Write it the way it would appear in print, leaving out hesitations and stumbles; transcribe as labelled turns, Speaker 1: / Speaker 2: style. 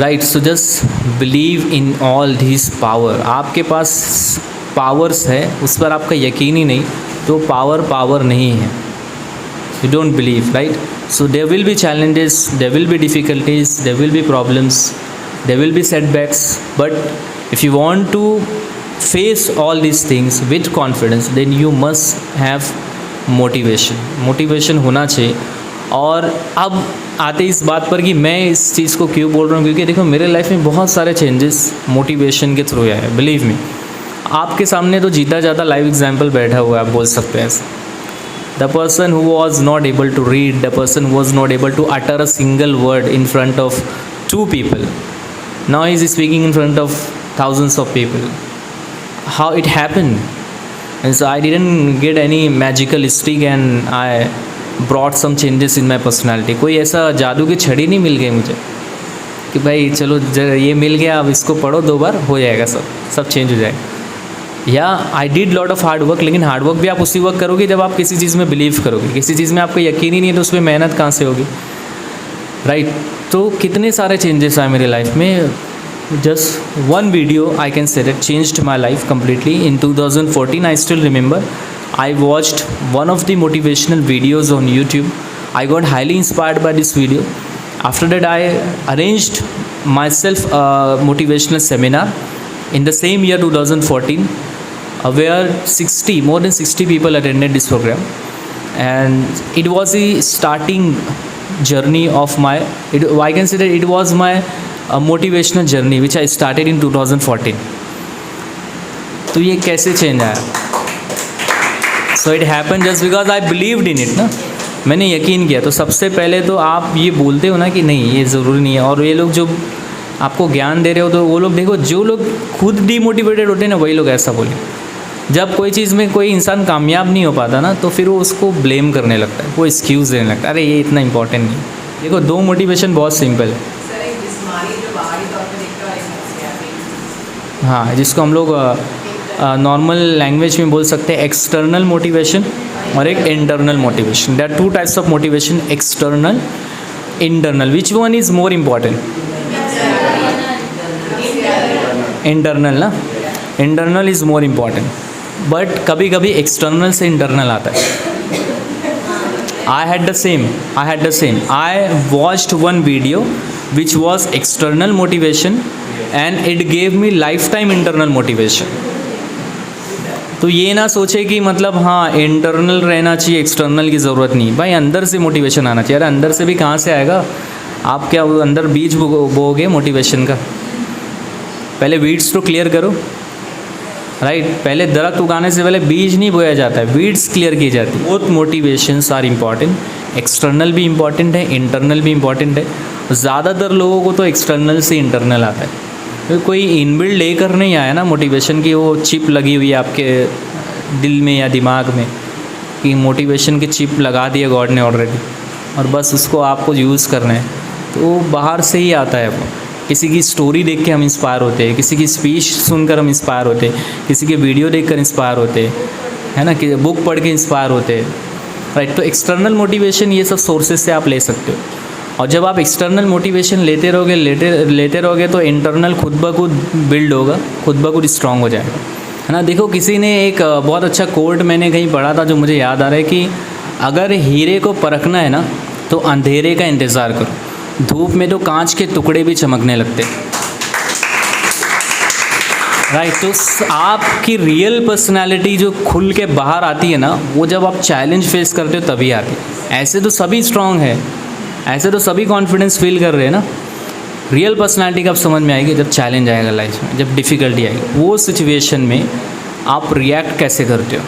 Speaker 1: Right, so just believe in all this power. आपके पास powers है, उस पर आपका यकीन ही नहीं तो पावर नहीं है। You don't believe, right? So there will be challenges, there will be difficulties, there will be problems, there will be setbacks, but if you want to face all these things with confidence, then you must have motivation होना चाहिए। और अब आते इस बात पर कि मैं इस चीज़ को क्यों बोल रहा हूँ, क्योंकि देखो मेरे लाइफ में बहुत सारे चेंजेस मोटिवेशन के थ्रू आए हैं। बिलीव मी, आपके सामने तो जीता जाता लाइव एग्जाम्पल बैठा हुआ है, आप बोल सकते हैं ऐसे। The person who was not able to read, the person who was not able to utter a single word in front of 2 people, now he is speaking in front of thousands of people. How it happened? And so I didn't get any magical stick and I brought some changes in my personality. कोई ऐसा जादू की छड़ी नहीं मिल गई मुझे कि भाई चलो ये मिल गया, अब इसको पढ़ो 2 बार हो जाएगा, सब चेंज हो जाएगा। या I did lot of hard work, लेकिन हार्ड वर्क भी आप उसी वक्त करोगे जब आप किसी चीज़ में बिलीव करोगे। किसी चीज़ में आपको यकीन ही नहीं है तो उसमें मेहनत कहाँ से होगी, राइट? तो कितने सारे चेंजेस आए मेरे लाइफ में। Just one video I can say that changed my life completely. In 2014 I still remember I watched one of the motivational videos on YouTube. I got highly inspired by this video. After that I arranged my self motivational seminar in the same year 2014, where more than 60 people attended this program, and it was the starting journey of I can say that it was my motivational journey which I started in 2014. तो ये कैसे change आया? So it happened just because I believed in it ना, मैंने यकीन किया। तो सबसे पहले तो आप ये बोलते हो ना कि नहीं ये ज़रूरी नहीं है, और ये लोग जो आपको ज्ञान दे रहे हो तो वो लोग देखो, जो लोग खुद डीमोटिवेटेड होते हैं ना वही लोग ऐसा बोले। जब कोई चीज़ में कोई इंसान कामयाब नहीं हो पाता ना तो फिर वो उसको ब्लेम करने लगता है, वो एक्सक्यूज़ देने लगता है, अरे ये इतना इंपॉर्टेंट नहीं। देखो 2 मोटिवेशन बहुत सिंपल है। हाँ, जिसको हम लोग नॉर्मल लैंग्वेज में बोल सकते हैं एक्सटर्नल मोटिवेशन और एक internal motivation. There are 2 types of motivation, external, internal. Which one is more important? Internal ना, internal is more important, but कभी कभी एक्सटर्नल से इंटरनल आता है। I had the same. I watched one video which was external motivation and it gave me lifetime internal motivation. तो ये ना सोचे कि मतलब हाँ इंटरनल रहना चाहिए, एक्सटर्नल की ज़रूरत नहीं। भाई अंदर से मोटिवेशन आना चाहिए। अरे अंदर से भी कहाँ से आएगा? आप क्या अंदर बीज बोओगे मोटिवेशन का? पहले वीड्स तो क्लियर करो, राइट? पहले दरख्त उगाने से पहले बीज नहीं बोया जाता है, वीड्स क्लियर की जाती है। Both motivations are important, external भी इम्पॉर्टेंट है, इंटरनल भी इम्पॉर्टेंट है। ज़्यादातर लोगों को तो एक्सटर्नल से इंटरनल आता है, तो कोई इनबिल्ड लेकर नहीं आया ना मोटिवेशन की, वो चिप लगी हुई है आपके दिल में या दिमाग में कि मोटिवेशन की चिप लगा दी है गॉड ने ऑलरेडी, और बस उसको आपको यूज़ करना है। तो बाहर से ही आता है वो। किसी की स्टोरी देख के हम इंस्पायर होते हैं, किसी की स्पीच सुनकर हम इंस्पायर होते हैं, किसी के वीडियो देखकर इंस्पायर होते हैं, है ना, कि बुक पढ़ के इंस्पायर होते हैं, राइट? तो एक्सटर्नल मोटिवेशन ये सब सोर्सेज से आप ले सकते हो। और जब आप एक्सटर्नल मोटिवेशन लेते रहोगे तो इंटरनल खुद ब खुद बिल्ड होगा, खुद ब खुद स्ट्रॉन्ग हो जाएगा, है ना। देखो किसी ने एक बहुत अच्छा कोट मैंने कहीं पढ़ा था जो मुझे याद आ रहा है कि अगर हीरे को परखना है ना तो अंधेरे का इंतज़ार करो, धूप में तो कांच के टुकड़े भी चमकने लगते, राइट? तो आपकी रियल पर्सनालिटी जो खुल के बाहर आती है ना, वो जब आप चैलेंज फेस करते हो तभी आती है। ऐसे तो सभी स्ट्रांग है, ऐसे तो सभी कॉन्फिडेंस फील कर रहे हैं ना। रियल पर्सनालिटी कब समझ में आएगी? जब चैलेंज आएगा लाइफ में, जब डिफ़िकल्टी आएगी। वो सिचुएशन में आप रिएक्ट कैसे करते हो?